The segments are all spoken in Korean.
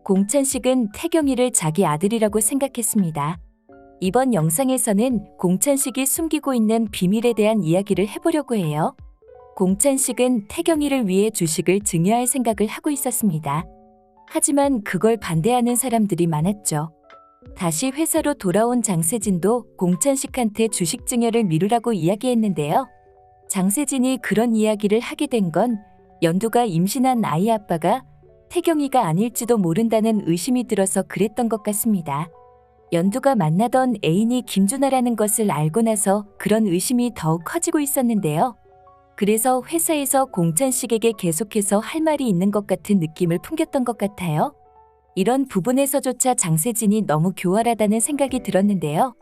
공찬식은 태경이를 자기 아들이라고 생각했습니다. 이번 영상에서는 공찬식이 숨기고 있는 비밀에 대한 이야기를 해보려고 해요. 공찬식은 태경이를 위해 주식을 증여할 생각을 하고 있었습니다. 하지만 그걸 반대하는 사람들이 많았죠. 다시 회사로 돌아온 장세진도 공찬식한테 주식 증여를 미루라고 이야기했는데요. 장세진이 그런 이야기를 하게 된 건 연두가 임신한 아이 아빠가 태경이가 아닐지도 모른다는 의심이 들어서 그랬던 것 같습니다. 연두가 만나던 애인이 김준하라는 것을 알고 나서 그런 의심이 더욱 커지고 있었는데요. 그래서 회사에서 공찬식에게 계속해서 할 말이 있는 것 같은 느낌을 풍겼던 것 같아요. 이런 부분에서조차 장세진이 너무 교활하다는 생각이 들었는데요.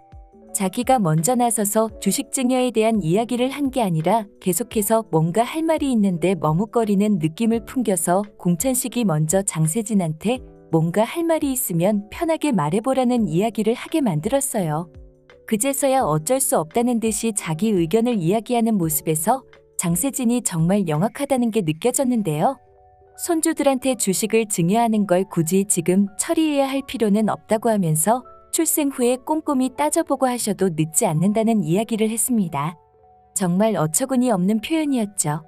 자기가 먼저 나서서 주식 증여에 대한 이야기를 한 게 아니라 계속해서 뭔가 할 말이 있는데 머뭇거리는 느낌을 풍겨서 공찬식이 먼저 장세진한테 뭔가 할 말이 있으면 편하게 말해보라는 이야기를 하게 만들었어요. 그제서야 어쩔 수 없다는 듯이 자기 의견을 이야기하는 모습에서 장세진이 정말 영악하다는 게 느껴졌는데요. 손주들한테 주식을 증여하는 걸 굳이 지금 처리해야 할 필요는 없다고 하면서 출생 후에 꼼꼼히 따져보고 하셔도 늦지 않는다는 이야기를 했습니다. 정말 어처구니 없는 표현이었죠.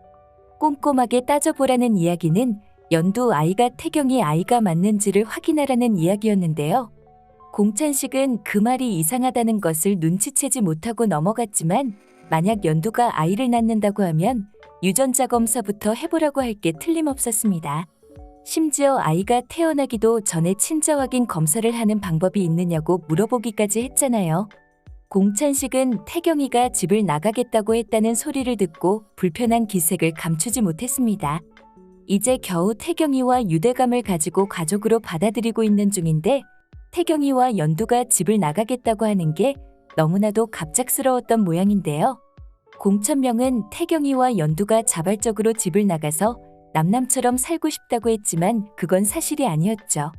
꼼꼼하게 따져보라는 이야기는 연두 아이가 태경이 아이가 맞는지를 확인하라는 이야기였는데요. 공찬식은 그 말이 이상하다는 것을 눈치채지 못하고 넘어갔지만 만약 연두가 아이를 낳는다고 하면 유전자 검사부터 해보라고 할 게 틀림없었습니다. 심지어 아이가 태어나기도 전에 친자 확인 검사를 하는 방법이 있느냐고 물어보기까지 했잖아요. 공찬식은 태경이가 집을 나가겠다고 했다는 소리를 듣고 불편한 기색을 감추지 못했습니다. 이제 겨우 태경이와 유대감을 가지고 가족으로 받아들이고 있는 중인데 태경이와 연두가 집을 나가겠다고 하는 게 너무나도 갑작스러웠던 모양인데요. 공천명은 태경이와 연두가 자발적으로 집을 나가서 남남처럼 살고 싶다고 했지만 그건 사실이 아니었죠.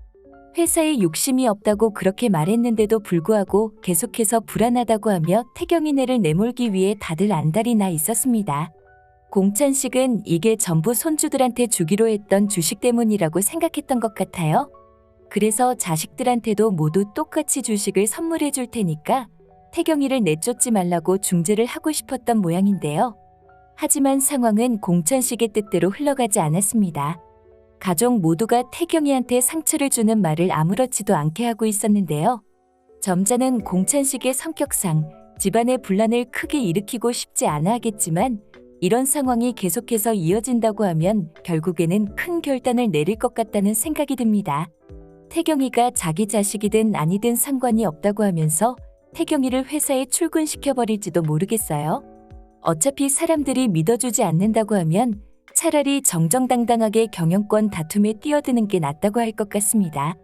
회사에 욕심이 없다고 그렇게 말했는데도 불구하고 계속해서 불안하다고 하며 태경이네를 내몰기 위해 다들 안달이 나 있었습니다. 공찬식은 이게 전부 손주들한테 주기로 했던 주식 때문이라고 생각했던 것 같아요. 그래서 자식들한테도 모두 똑같이 주식을 선물해 줄 테니까 태경이를 내쫓지 말라고 중재를 하고 싶었던 모양인데요. 하지만 상황은 공찬식의 뜻대로 흘러가지 않았습니다. 가족 모두가 태경이한테 상처를 주는 말을 아무렇지도 않게 하고 있었는데요. 점잖은 공찬식의 성격상 집안의 분란을 크게 일으키고 싶지 않아 하겠지만 이런 상황이 계속해서 이어진다고 하면 결국에는 큰 결단을 내릴 것 같다는 생각이 듭니다. 태경이가 자기 자식이든 아니든 상관이 없다고 하면서 태경이를 회사에 출근시켜버릴지도 모르겠어요. 어차피 사람들이 믿어주지 않는다고 하면 차라리 정정당당하게 경영권 다툼에 뛰어드는 게 낫다고 할 것 같습니다.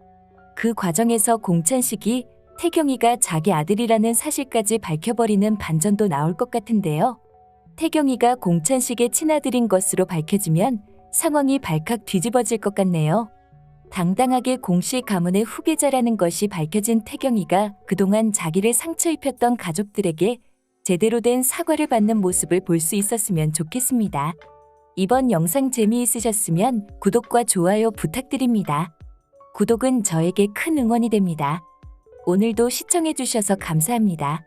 그 과정에서 공찬식이 태경이가 자기 아들이라는 사실까지 밝혀버리는 반전도 나올 것 같은데요. 태경이가 공찬식의 친아들인 것으로 밝혀지면 상황이 발칵 뒤집어질 것 같네요. 당당하게 공씨 가문의 후계자라는 것이 밝혀진 태경이가 그동안 자기를 상처 입혔던 가족들에게 제대로 된 사과를 받는 모습을 볼 수 있었으면 좋겠습니다. 이번 영상 재미있으셨으면 구독과 좋아요 부탁드립니다. 구독은 저에게 큰 응원이 됩니다. 오늘도 시청해주셔서 감사합니다.